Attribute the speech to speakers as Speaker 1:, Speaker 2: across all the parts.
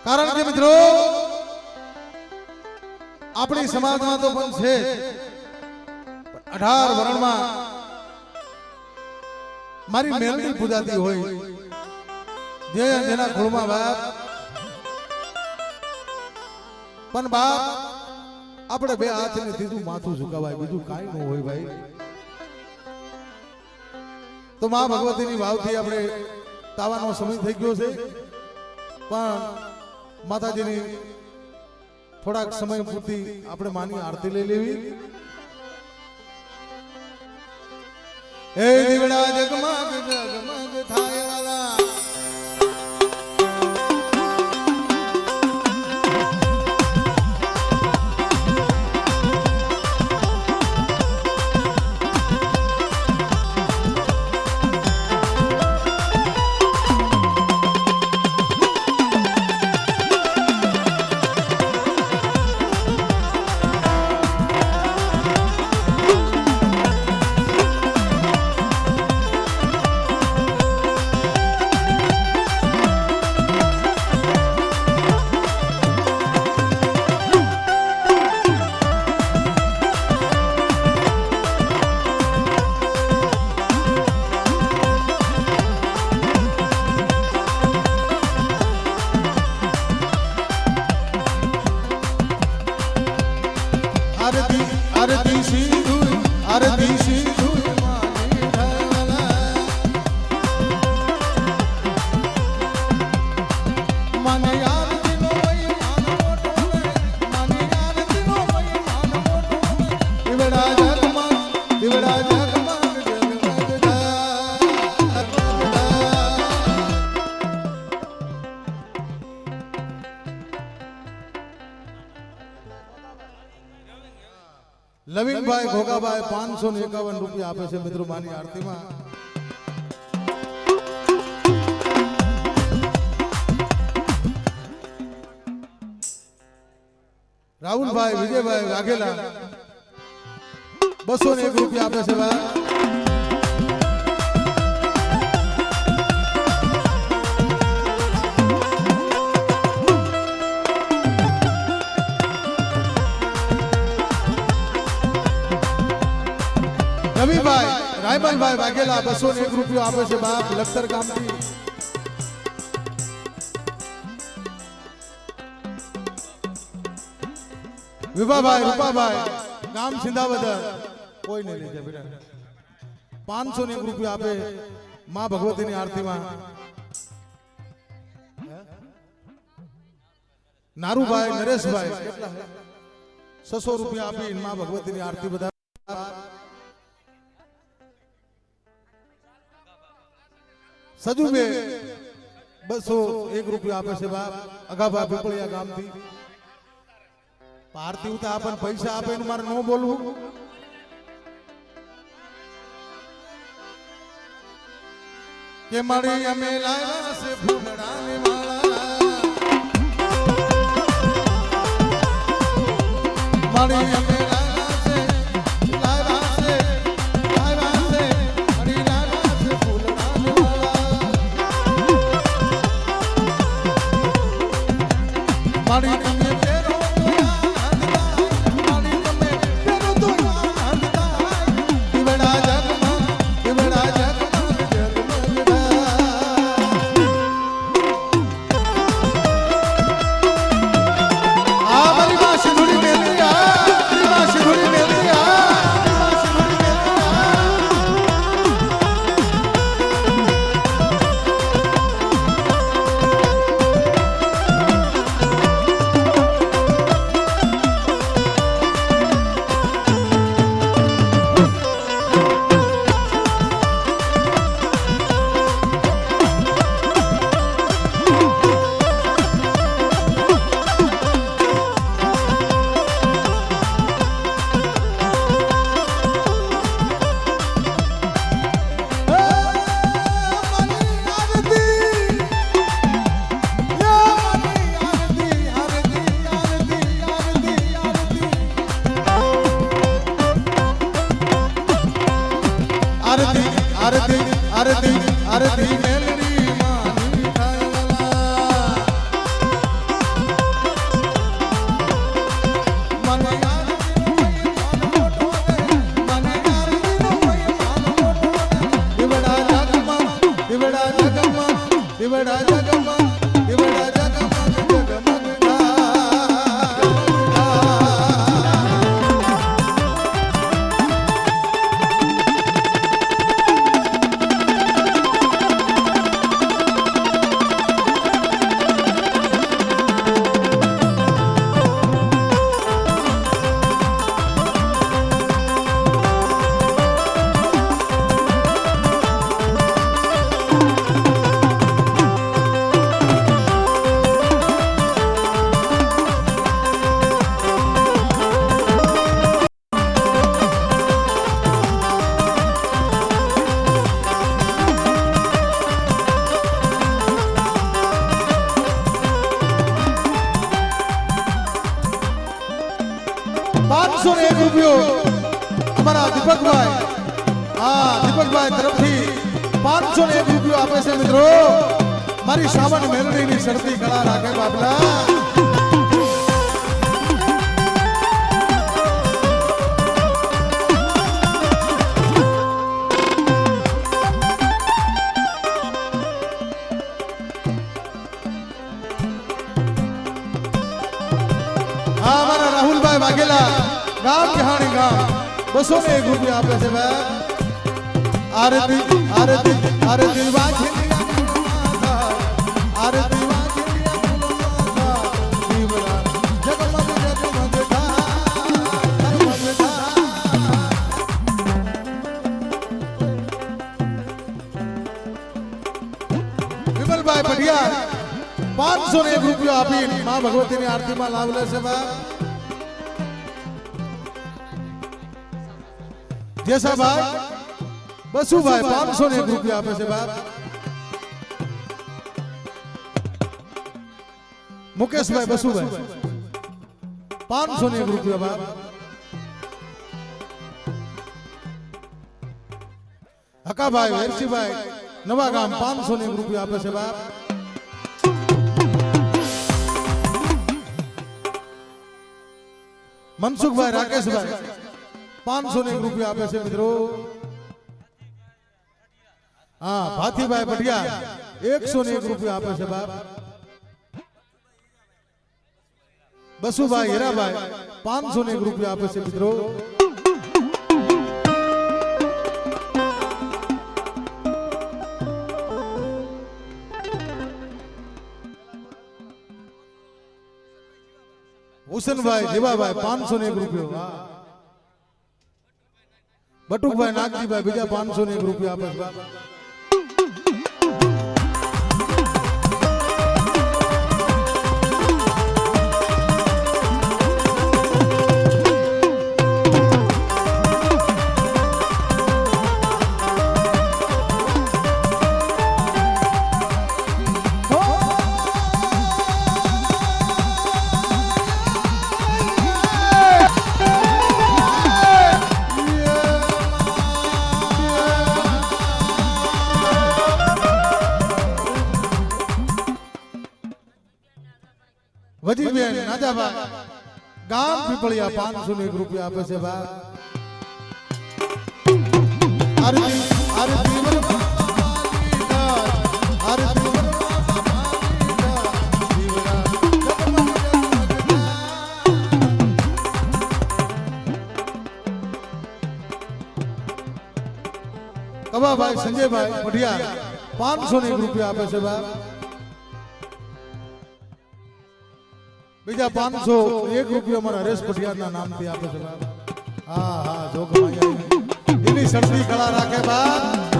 Speaker 1: કારણ કે મિત્રો આપણી સમાજમાં તો પણ છે 18 વર્ણમાં મારી મેલડી પૂજાતી હોય જેના ખોળમાં બાપ પણ બાપ આપણે બે હાથને સીધું માથું ઝુકાવાય બીજું કાંઈ ન હોય ભાઈ તો માં ભગવતીની વાવથી આપણે તાવાનો સમય થઈ ગયો છે પણ માતાજીની થોડાક સમય પૂરતી આપણે માની આરતી લઈ લેવી હે દીવડા જગમગ જગમગ થાય વાલા લવિંગભાઈ ઘોગાભાઈ 551 રૂપિયા આપે છે મિત્રો માની આરતીમાં રાહુલભાઈ વિજયભાઈ વાઘેલા 201 રૂપિયા આપે છે ભાઈ રવિભાઈ રાયમલભાઈ વાઘેલા 201 રૂપિયા આપે છે બાપ લખતર ગામથી વિભાભાઈ રૂપાભાઈ ગામ સિંધાવદર કોઈ નહીં લેજે બેટા 501 રૂપિયા આપે માં ભગવતીની આરતીમાં નારુભાઈ નરેશભાઈ કેટલા 600 રૂપિયા આપી માં ભગવતીની આરતી બધા સજુબે 201 રૂપિયા આપે છે બાપ અગાભા પીપળિયા ગામથી આરતી ઉતા આપણને પૈસા આપે એનું મારે ન બોલવું કે મારી અમે લાવ્યા છે ફૂલડાની માળા મારી અમે આરતી મેલડી માની થાયલા દીવડા જગમગ દીવડા અમારા દીપકભાઈ દીપકભાઈ તરફથી 501 રૂપિયો આપે છે મિત્રો મારી સાવન મેલડીની શરતી કળા રાખે બાપલા અમારા રાહુલભાઈ વાઘેલા ગામ જહાણી ગામ 201 રૂપિયા આપે છે ભાઈ આરતી આરતી આરતી વાઘેલિયા આરતી વાઘેલિયા દીવડા જગમગ જગમગ વિમલભાઈ પઢિયાર 501 રૂપિયા આપી માં ભગવતીની આરતીમાં લાવ લેશે ભાઈ जैसा भाई बसु भाई 501 रुपया आपे से बाप मुकेश भाई बसु भाई 501 रुपया बाप हका भाई वेरसी भाई नवा गाम 501 रुपया आपे से बाप मनसुख भाई राकेश भाई 501 रुपया आपे से मित्रों हाँ भातीभाई बढ़िया 101 रुपया आपे से बाप बसुभाई हीराभाई 501 रुपया आपे से मित्रों हुसैन भाई जीवाभाई 501 रुपया बटुकभाई नागजीभाई बीजा 501 रुपया आपे वजी बेन नाजाबा गाम पीपलिया 501 रुपया आपे से बा आरती आरती आरती कबा भाई संजय भाई बढ़िया 501 रुपया आपे से बा बीजा 501 रुपया हमारा हरेश पटियार ना नाम थी आपे से हाँ हाँ जो कमाया इन्हीं सर्दी कला राखे बाद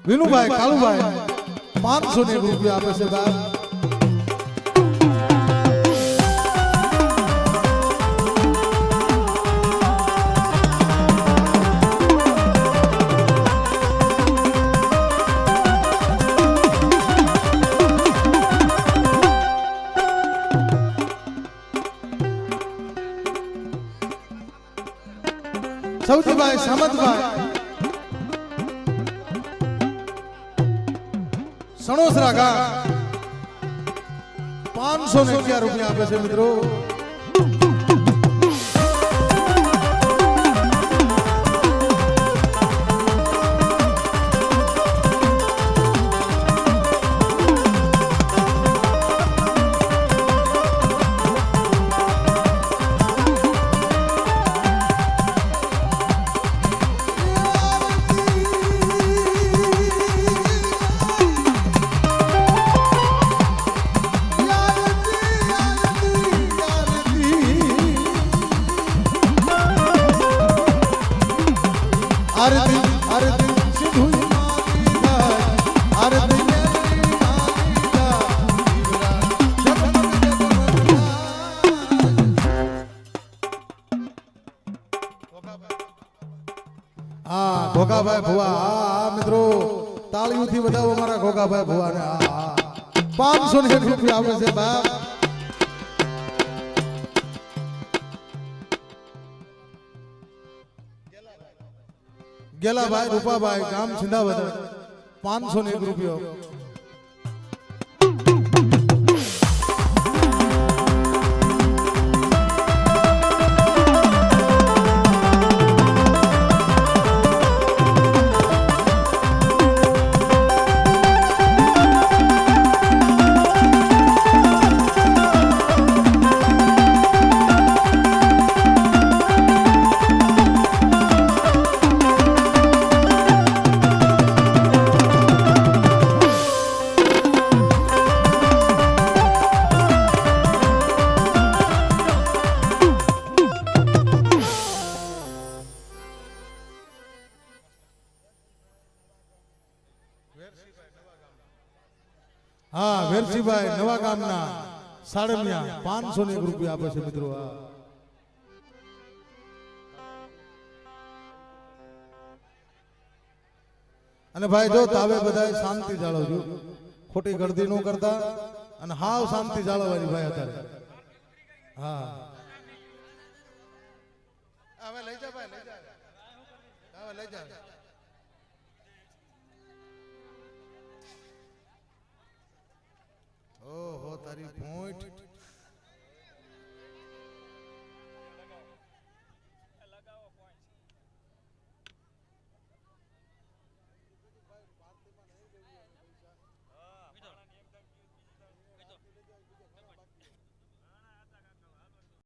Speaker 1: વિનુભાઈ કાળુભાઈ 501 રૂપિયા આપે છે બાપ. સૌજીભાઈ સામંતભાઈ સણોસરા ગામ 511 રૂપિયા આપે છે મિત્રો. આરતી આરતી સિંધુ આરતી હા ઘોઘાભાઈ ભુવા. હા મિત્રો તાળીઓથી વધાવો મારા ઘોઘાભાઈ ભુવાને. હા 501 રૂપિયા આવે છે બાપ. ગેલાભાઈ રૂપાભાઈ ગામ સિંધાવદર 501 રૂપિયો. હા વેરસીભાઈ નવા ગામના સાડમિયા 501 રૂપિયા આપે છે મિત્રો. અને ભાઈ જો તાવે બધાય શાંતિ જાળવજો, ખોટી ગર્દી ન કરતા અને હાવ શાંતિ જાળવવાની ભાઈ અત્યારે. હા હવે લઈ જા ભાઈ, લઈ જા, હવે લઈ જા. ઓહો તારી પોઈન્ટ